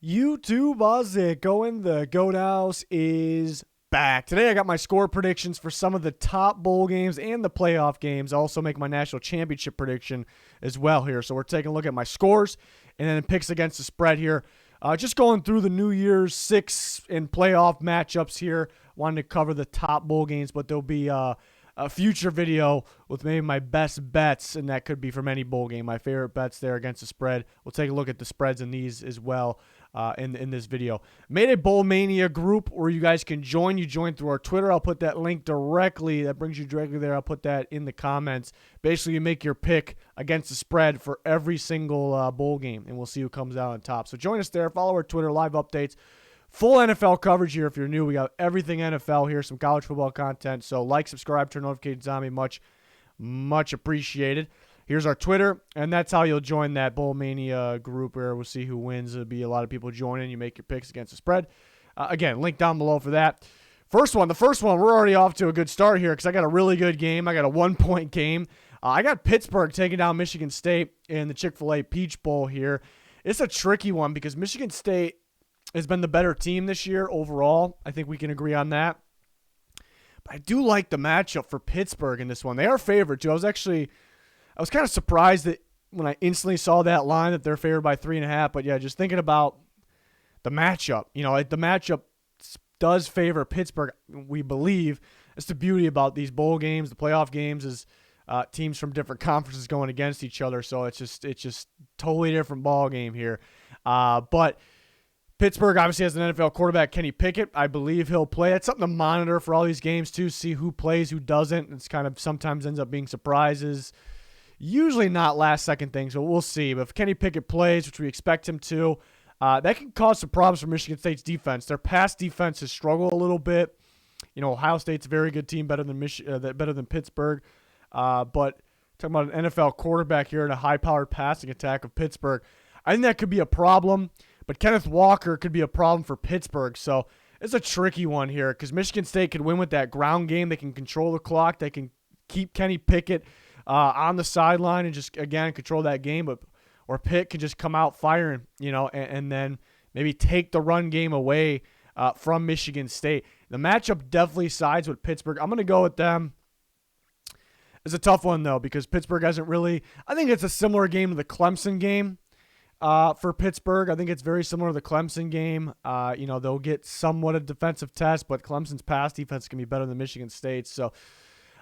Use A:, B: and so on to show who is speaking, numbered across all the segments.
A: YouTube, how's it going? The Goat House is back. Today I got my score predictions for some of the top bowl games and the playoff games. I also make my national championship prediction as well here. So we're taking a look at my scores and then picks against the spread here. Just going through the New Year's 6 and playoff matchups here. Wanted to cover the top bowl games, but there'll be a future video with maybe my best bets, and that could be from any bowl game. My favorite bets there against the spread. We'll take a look at the spreads in these as well in this video. Made a Bowl Mania group where you guys can join. You join through our Twitter. I'll put that link directly. That brings you directly there. I'll put that in the comments. Basically, you make your pick against the spread for every single bowl game, and we'll see who comes out on top. So join us there. Follow our Twitter, live updates. Full NFL coverage here if you're new. We got everything NFL here, some college football content. So like, subscribe, turn notifications on me. Much appreciated. Here's our Twitter, and that's how you'll join that Bowl Mania group where we'll see who wins. There'll be a lot of people joining. You make your picks against the spread. Again, link down below for that. The first one, we're already off to a good start here because I got a really good game. I got a 1-point game. I got Pittsburgh taking down Michigan State in the Chick-fil-A Peach Bowl here. It's a tricky one because Michigan State has been the better team this year overall. I think we can agree on that. But I do like the matchup for Pittsburgh in this one. They are favored, too. I was kind of surprised that when I instantly saw that line that they're favored by 3.5. But, yeah, just thinking about the matchup. The matchup does favor Pittsburgh, we believe. That's the beauty about these bowl games, the playoff games, is teams from different conferences going against each other. So it's just totally different ball game here. But Pittsburgh obviously has an NFL quarterback, Kenny Pickett. I believe he'll play. It's something to monitor for all these games, too, see who plays, who doesn't. It's kind of sometimes ends up being surprises. Usually not last-second things, so we'll see. But if Kenny Pickett plays, which we expect him to, that can cause some problems for Michigan State's defense. Their pass defense has struggled a little bit. Ohio State's a very good team, better than Pittsburgh. But talking about an NFL quarterback here and a high-powered passing attack of Pittsburgh, I think that could be a problem. But Kenneth Walker could be a problem for Pittsburgh. So it's a tricky one here because Michigan State could win with that ground game. They can control the clock. They can keep Kenny Pickett on the sideline and just, again, control that game. Or Pitt could just come out firing, and then maybe take the run game away from Michigan State. The matchup definitely sides with Pittsburgh. I'm going to go with them. It's a tough one, though, because Pittsburgh hasn't really – I think it's a similar game to the Clemson game. For Pittsburgh, I think it's very similar to the Clemson game. They'll get somewhat a defensive test, but Clemson's pass defense can be better than Michigan State's. So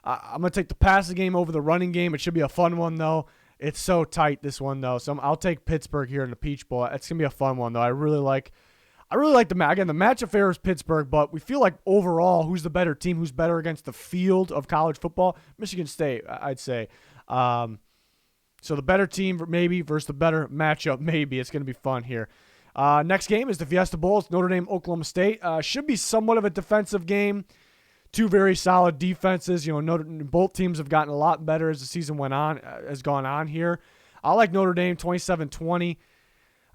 A: I'm going to take the passing game over the running game. It should be a fun one, though. It's so tight, this one, though. So I'll take Pittsburgh here in the Peach Bowl. It's going to be a fun one, though. I really like the matchup favors Pittsburgh, but we feel like overall, who's the better team? Who's better against the field of college football? Michigan State, I'd say. So the better team maybe versus the better matchup maybe. It's going to be fun here. Next game is the Fiesta Bowl. It's Notre Dame, Oklahoma State. Should be somewhat of a defensive game. Two very solid defenses. Both teams have gotten a lot better as the season has gone on here. I like Notre Dame 27-20.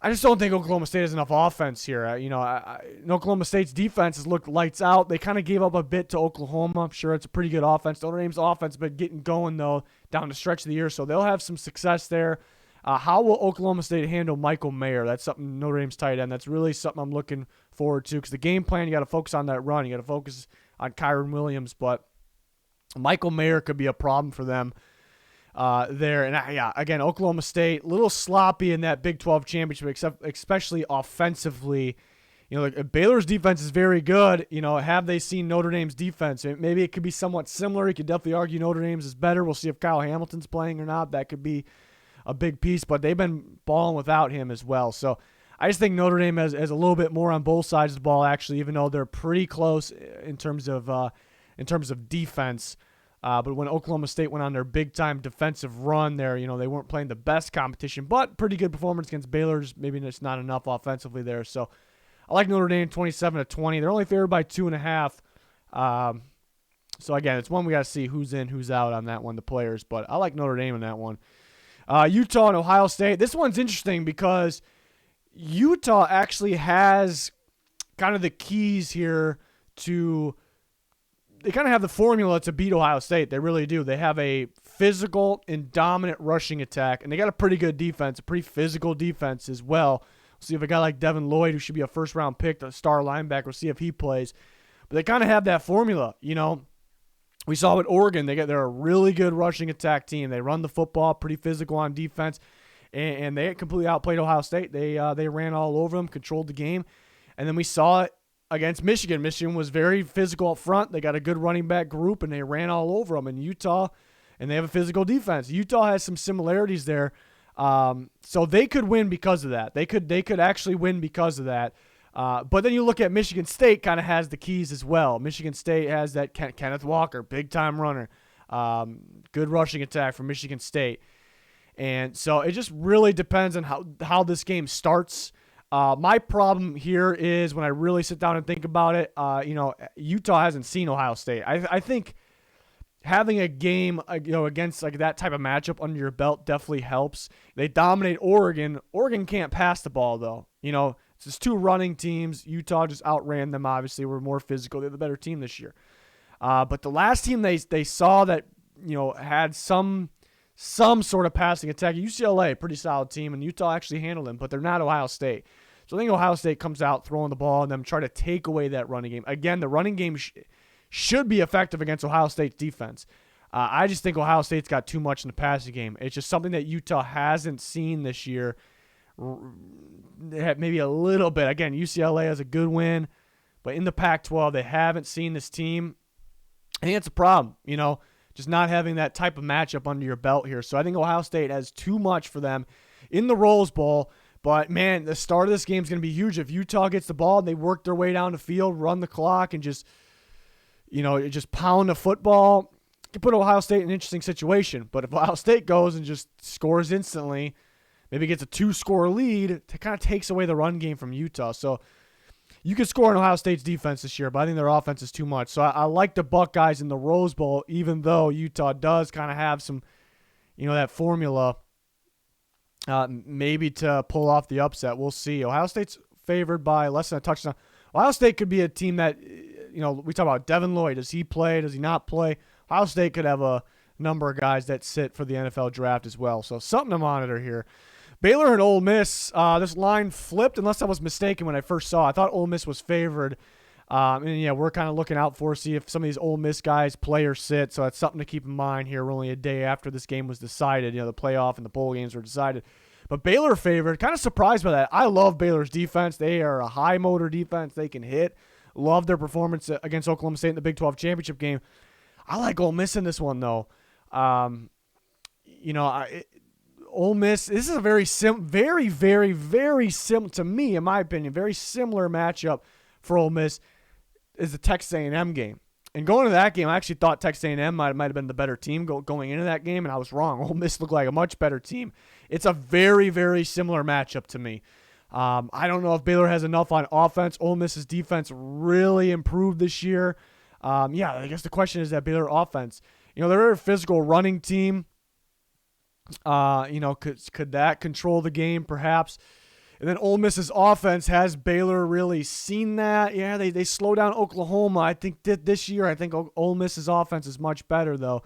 A: I just don't think Oklahoma State has enough offense here. Oklahoma State's defense has looked lights out. They kind of gave up a bit to Oklahoma. I'm sure it's a pretty good offense. Notre Dame's offense has been getting going, though, down the stretch of the year, so they'll have some success there. How will Oklahoma State handle Michael Mayer? That's something, Notre Dame's tight end. That's really something I'm looking forward to because the game plan, you got to focus on that run. You got to focus on Kyron Williams, but Michael Mayer could be a problem for them. There. And again, Oklahoma State, a little sloppy in that Big 12 championship, especially offensively. Baylor's defense is very good. Have they seen Notre Dame's defense? Maybe it could be somewhat similar. You could definitely argue Notre Dame's is better. We'll see if Kyle Hamilton's playing or not. That could be a big piece, but they've been balling without him as well. So I just think Notre Dame has a little bit more on both sides of the ball, actually, even though they're pretty close in terms of defense. But when Oklahoma State went on their big-time defensive run there, they weren't playing the best competition, but pretty good performance against Baylor's. Maybe it's not enough offensively there. So I like Notre Dame 27-20. They're only favored by 2.5. So, again, it's one we got to see who's in, who's out on that one, the players. But I like Notre Dame in that one. Utah and Ohio State. This one's interesting because Utah actually has kind of the keys here to – they kind of have the formula to beat Ohio State. They really do. They have a physical and dominant rushing attack, and they got a pretty good defense, a pretty physical defense as well, See if a guy like Devin Lloyd, who should be a first-round pick, the star linebacker, we'll see if he plays. But they kind of have that formula, you know. We saw with Oregon, they're a really good rushing attack team. They run the football, pretty physical on defense, and they completely outplayed Ohio State. They ran all over them, controlled the game. And then we saw it against Michigan. Michigan was very physical up front. They got a good running back group, and they ran all over them. And Utah, and they have a physical defense. Utah has some similarities there. So they could win because of that. They could actually win because of that. But then you look at Michigan State, kind of has the keys as well. Michigan State has that Kenneth Walker, big-time runner, good rushing attack from Michigan State. And so it just really depends on how this game starts. My problem here is when I really sit down and think about it, Utah hasn't seen Ohio State. I think having a game against like that type of matchup under your belt definitely helps. They dominate Oregon. Oregon can't pass the ball, though. It's just two running teams. Utah just outran them, obviously. We're more physical. They're the better team this year. But the last team they saw that, had some sort of passing attack, UCLA, pretty solid team, and Utah actually handled them, but they're not Ohio State. So I think Ohio State comes out throwing the ball and them try to take away that running game. Again, the running game should be effective against Ohio State's defense. I just think Ohio State's got too much in the passing game. It's just something that Utah hasn't seen this year. Maybe a little bit. Again, UCLA has a good win, but in the Pac-12, they haven't seen this team. I think it's a problem, just not having that type of matchup under your belt here. So I think Ohio State has too much for them in the Rose Bowl. But, man, the start of this game is going to be huge. If Utah gets the ball and they work their way down the field, run the clock, and just pound the football, it can put Ohio State in an interesting situation. But if Ohio State goes and just scores instantly, maybe gets a 2-score lead, it kind of takes away the run game from Utah. So you could score on Ohio State's defense this year, but I think their offense is too much. So I like the Buckeyes in the Rose Bowl, even though Utah does kind of have some, that formula maybe to pull off the upset. We'll see. Ohio State's favored by less than a touchdown. Ohio State could be a team that, we talk about Devin Lloyd. Does he play? Does he not play? Ohio State could have a number of guys that sit for the NFL draft as well. So something to monitor here. Baylor and Ole Miss, this line flipped, unless I was mistaken when I first saw it. I thought Ole Miss was favored. We're kind of looking out for, see if some of these Ole Miss guys play or sit. So that's something to keep in mind here. We're only a day after this game was decided. The playoff and the bowl games were decided. But Baylor favored, kind of surprised by that. I love Baylor's defense. They are a high-motor defense. They can hit. Love their performance against Oklahoma State in the Big 12 championship game. I like Ole Miss in this one, though. Ole Miss, this is a very, very, very similar, to me, in my opinion, very similar matchup for Ole Miss is the Texas A&M game. And going into that game, I actually thought Texas A&M might have been the better team going into that game, and I was wrong. Ole Miss looked like a much better team. It's a very, very similar matchup to me. I don't know if Baylor has enough on offense. Ole Miss's defense really improved this year. I guess the question is that Baylor offense. They're a physical running team. Could that control the game perhaps? And then Ole Miss's offense, has Baylor really seen that? Yeah, they slow down Oklahoma. I think this year, I think Ole Miss's offense is much better though.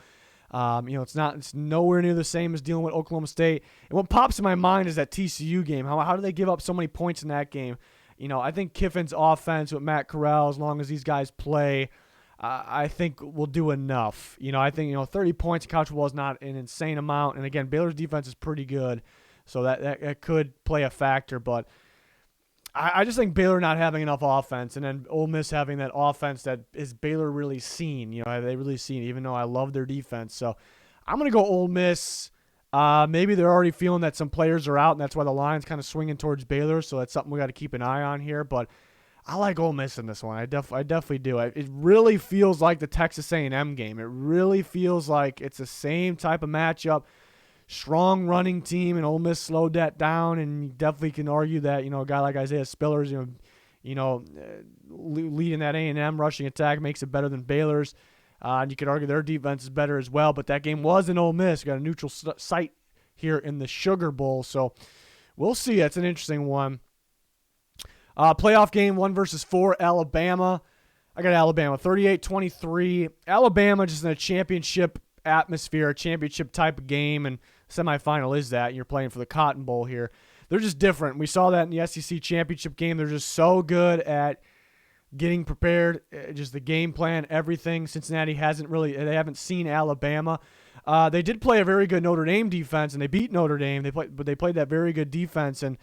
A: It's nowhere near the same as dealing with Oklahoma State. And what pops in my mind is that TCU game. How do they give up so many points in that game? I think Kiffin's offense with Matt Corral, as long as these guys play, I think will do enough. I think 30 points in college football is not an insane amount. And again, Baylor's defense is pretty good, so that could play a factor. But I just think Baylor not having enough offense, and then Ole Miss having that offense that is Baylor really seen. They really seen, even though I love their defense. So I'm gonna go Ole Miss. Maybe they're already feeling that some players are out, and that's why the line's kind of swinging towards Baylor. So that's something we got to keep an eye on here. But I like Ole Miss in this one. I definitely do. It really feels like the Texas A&M game. It really feels like it's the same type of matchup. Strong running team, and Ole Miss slowed that down, and you definitely can argue that a guy like Isaiah Spillers, leading that A&M rushing attack makes it better than Baylor's. And you could argue their defense is better as well. But that game was in Ole Miss. Got a neutral site here in the Sugar Bowl, so we'll see. That's an interesting one. Playoff game 1 versus 4, Alabama. I got Alabama 38-23. Alabama just in a championship atmosphere, a championship type of game, and semifinal is that. You're playing for the Cotton Bowl here. they're just different. We saw that in the SEC championship game. They're just so good at getting prepared, just the game plan, everything. Cincinnati they haven't seen Alabama. They did play a very good Notre Dame defense, and they beat Notre Dame. But they played that very good defense, and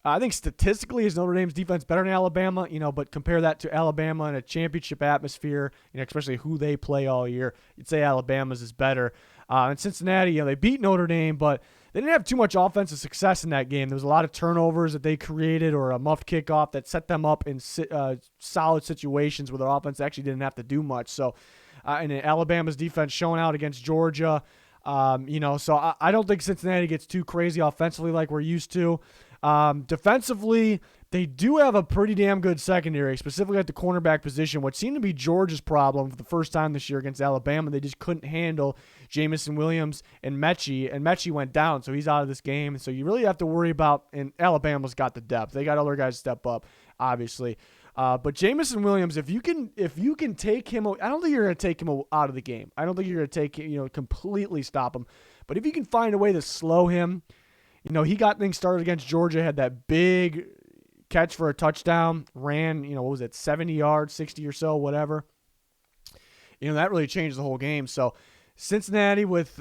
A: I think statistically is Notre Dame's defense better than Alabama, but compare that to Alabama in a championship atmosphere, especially who they play all year. You'd say Alabama's is better. And Cincinnati, they beat Notre Dame, but they didn't have too much offensive success in that game. There was a lot of turnovers that they created or a muff kickoff that set them up in solid situations where their offense actually didn't have to do much. So, and Alabama's defense showing out against Georgia, so I don't think Cincinnati gets too crazy offensively like we're used to. Defensively, they do have a pretty damn good secondary, specifically at the cornerback position, what seemed to be Georgia's problem for the first time this year against Alabama. They just couldn't handle Jamison Williams and Mechie, and Mechie went down, so he's out of this game. And so you really have to worry about, and Alabama's got the depth. They got other guys to step up, obviously. But Jamison Williams, if you can take him, I don't think you're going to take him out of the game. I don't think you're going to take completely stop him. But if you can find a way to slow him, he got things started against Georgia, had that big catch for a touchdown, ran, 70 yards, 60 or so, whatever. That really changed the whole game. So Cincinnati with,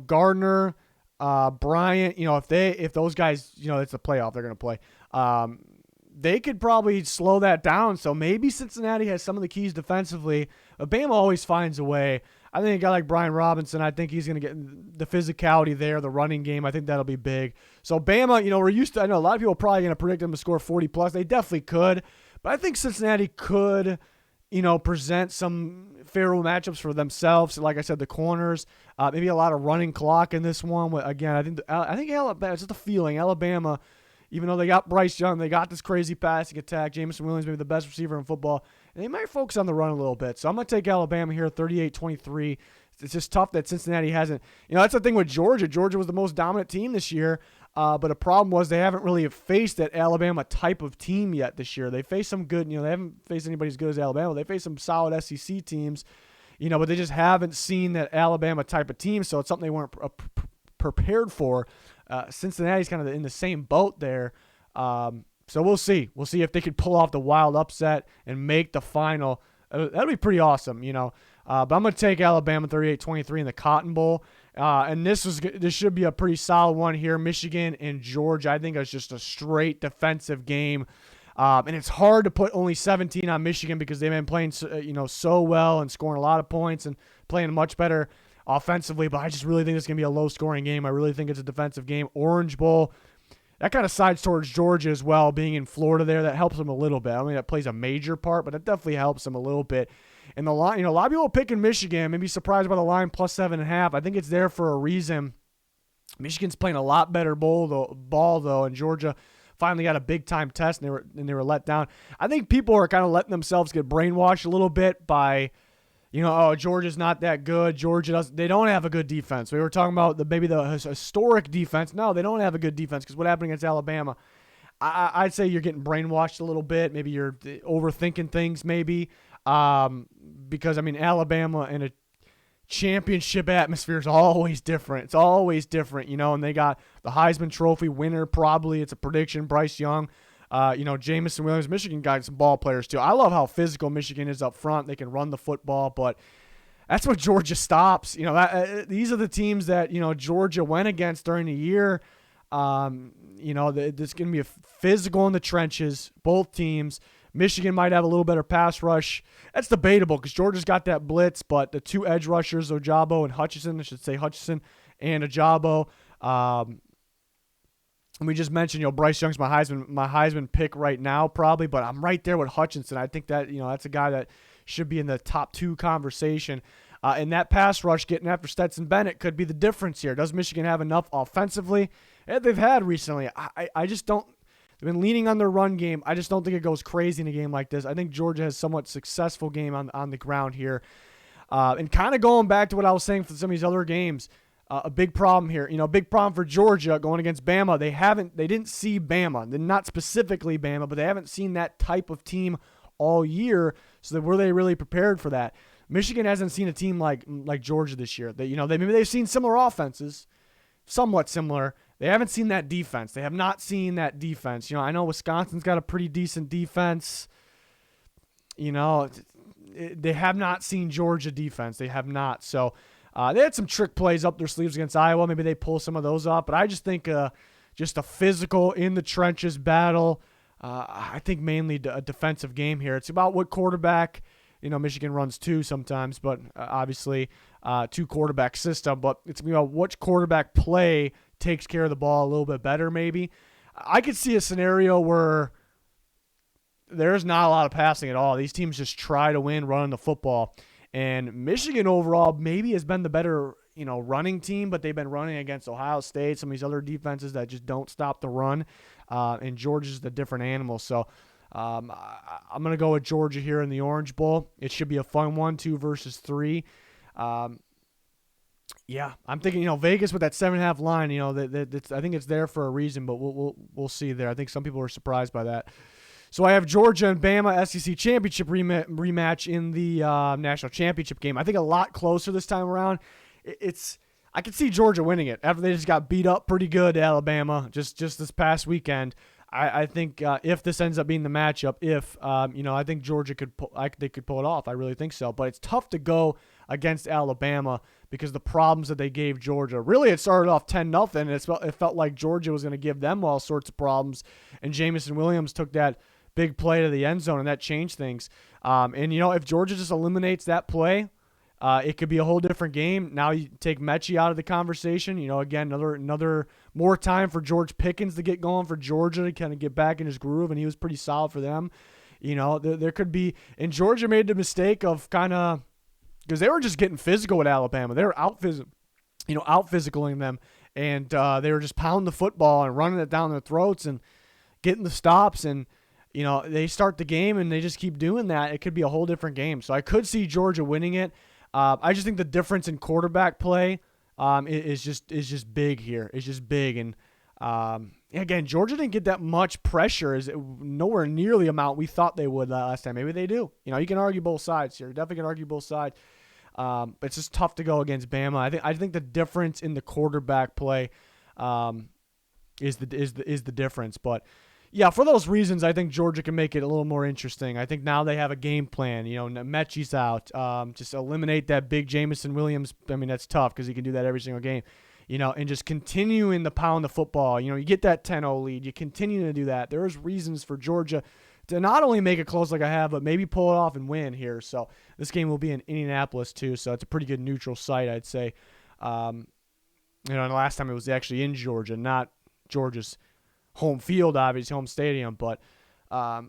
A: Gardner, Bryant, if those guys, it's a playoff, they're going to play. They could probably slow that down. So maybe Cincinnati has some of the keys defensively. Bama always finds a way. I think a guy like Brian Robinson, I think he's going to get the physicality there, the running game. I think that'll be big. So Bama, we're used to, I know a lot of people are probably going to predict them to score 40+. They definitely could. But I think Cincinnati could, present some favorable matchups for themselves. Like I said, the corners, maybe a lot of running clock in this one. Again, I think Alabama, it's just a feeling. Alabama, even though they got Bryce Young, they got this crazy passing attack. Jamison Williams may be the best receiver in football. And they might focus on the run a little bit. So I'm going to take Alabama here, 38-23. It's just tough that Cincinnati hasn't. That's the thing with Georgia. Georgia was the most dominant team this year. But a problem was they haven't really faced that Alabama type of team yet this year. They faced some good, they haven't faced anybody as good as Alabama. They faced some solid SEC teams, but they just haven't seen that Alabama type of team. So it's something they weren't prepared for. Cincinnati's kind of in the same boat there. So we'll see. We'll see if they could pull off the wild upset and make the final. That'd be pretty awesome, But I'm going to take Alabama 38-23 in the Cotton Bowl. And this should be a pretty solid one here. Michigan and Georgia, I think it's just a straight defensive game. And it's hard to put only 17 on Michigan because they've been playing, so well and scoring a lot of points and playing much better offensively. But I just really think it's going to be a low-scoring game. I really think it's a defensive game. Orange Bowl, that kind of sides towards Georgia as well, being in Florida there. That helps them a little bit. I don't think that plays a major part, but it definitely helps them a little bit. And the line, a lot of people picking Michigan, maybe surprised by the line plus 7.5. I think it's there for a reason. Michigan's playing a lot better ball though, and Georgia finally got a big time test and they were let down. I think people are kind of letting themselves get brainwashed a little bit by, Georgia's not that good. They don't have a good defense. We were talking about maybe the historic defense. No, they don't have a good defense because what happened against Alabama? I'd say you're getting brainwashed a little bit. Maybe you're overthinking things maybe. Because, Alabama in a championship atmosphere is always different. It's always different, and they got the Heisman Trophy winner probably. It's a prediction, Bryce Young. Jamison Williams, Michigan got some ball players too. I love how physical Michigan is up front. They can run the football, but that's what Georgia stops. These are the teams that, Georgia went against during the year. There's going to be a physical in the trenches, both teams. Michigan might have a little better pass rush. That's debatable because Georgia's got that blitz, but the two edge rushers, Ojabo and Hutchinson, and Ojabo. And we just mentioned, Bryce Young's my Heisman pick right now probably, but I'm right there with Hutchinson. I think that, that's a guy that should be in the top 2 conversation. And that pass rush getting after Stetson Bennett could be the difference here. Does Michigan have enough offensively? They've had recently. I just don't. They've been leaning on their run game. I just don't think it goes crazy in a game like this. I think Georgia has a somewhat successful game on the ground here. And kind of going back to what I was saying for some of these other games, a big problem here. Big problem for Georgia going against Bama. They didn't see Bama. They're not specifically Bama, but they haven't seen that type of team all year. So were they really prepared for that? Michigan hasn't seen a team like Georgia this year. Maybe they've seen similar offenses, somewhat similar. They haven't seen that defense. They have not seen that defense. I know Wisconsin's got a pretty decent defense. They have not seen Georgia defense. They have not. So they had some trick plays up their sleeves against Iowa. Maybe they pull some of those up. But I just think just a physical, in-the-trenches battle. I think mainly a defensive game here. It's about what quarterback. Michigan runs two sometimes, but obviously two quarterback system. But it's about which quarterback play takes care of the ball a little bit better maybe. I could see a scenario where there's not a lot of passing at all. These teams just try to win running the football. And Michigan overall maybe has been the better, running team, but they've been running against Ohio State, some of these other defenses that just don't stop the run. And Georgia's the different animal. So I'm going to go with Georgia here in the Orange Bowl. It should be a fun one, 2 versus 3. Yeah, I'm thinking, Vegas with that 7.5 line, I think it's there for a reason, but we'll see there. I think some people are surprised by that. So I have Georgia and Bama SEC championship rematch in the national championship game. I think a lot closer this time around. I could see Georgia winning it after they just got beat up pretty good to Alabama just this past weekend. I think if this ends up being the matchup, I think Georgia they could pull it off. I really think so. But it's tough to go against Alabama because the problems that they gave Georgia. Really, it started off 10-0, and it felt like Georgia was going to give them all sorts of problems. And Jamison Williams took that big play to the end zone, and that changed things. If Georgia just eliminates that play, it could be a whole different game. Now you take Mechie out of the conversation. Again, another more time for George Pickens to get going for Georgia to kind of get back in his groove, and he was pretty solid for them. There could be – and Georgia made the mistake of kind of – because they were just getting physical with Alabama. They were out-physicaling them, and they were just pounding the football and running it down their throats and getting the stops. And, they start the game, and they just keep doing that. It could be a whole different game. So I could see Georgia winning it. I just think the difference in quarterback play is just big here. It's just big. And, again, Georgia didn't get that much pressure. Nowhere near the amount we thought they would last time. Maybe they do. You can argue both sides here. Definitely can argue both sides. But it's just tough to go against Bama. I think the difference in the quarterback play is the difference. But yeah, for those reasons, I think Georgia can make it a little more interesting. I think now they have a game plan. Mechie's out. Just eliminate that big Jamison Williams. I mean, that's tough because he can do that every single game. And just continuing to pound the football. You get that 10-0 lead. You continue to do that. There's reasons for Georgia to not only make it close like I have, but maybe pull it off and win here. So this game will be in Indianapolis too. So it's a pretty good neutral site, I'd say. And the last time it was actually in Georgia, not Georgia's home field, obviously home stadium, but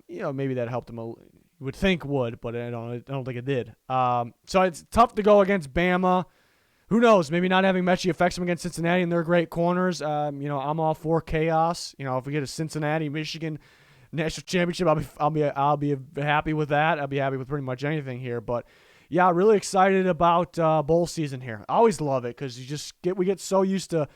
A: maybe that helped them. You would think would, but I don't think it did. So it's tough to go against Bama. Who knows? Maybe not having Mechie affects them against Cincinnati, and they're great corners. I'm all for chaos. If we get a Cincinnati Michigan national championship, I'll be happy with that. I'll be happy with pretty much anything here. But yeah, really excited about bowl season here. I always love it because we get so used to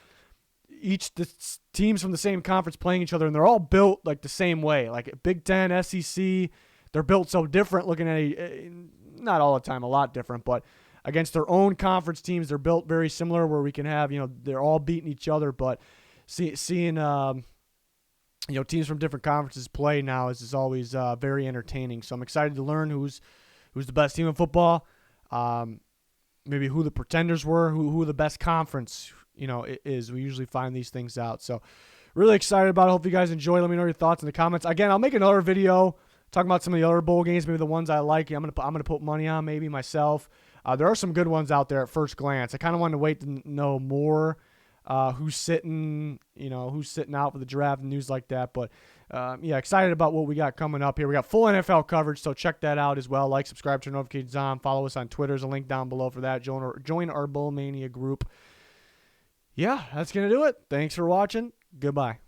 A: the teams from the same conference playing each other, and they're all built like the same way. Like Big Ten, SEC, they're built so different. Looking at not all the time, a lot different, but against their own conference teams, they're built very similar. Where we can have they're all beating each other, but seeing teams from different conferences play now is always very entertaining. So I'm excited to learn who's the best team in football. Maybe who the pretenders were, who the best conference is. We usually find these things out. So really excited about it. Hope you guys enjoy. Let me know your thoughts in the comments. Again, I'll make another video talking about some of the other bowl games, maybe the ones I like. I'm gonna put money on maybe myself. There are some good ones out there at first glance. I kind of wanted to wait to know more who's sitting out for the draft and news like that. But excited about what we got coming up here. We got full NFL coverage, so check that out as well. Like, subscribe, turn notifications on, follow us on Twitter. There's a link down below for that. Join our Bowl Mania group. Yeah, that's going to do it. Thanks for watching. Goodbye.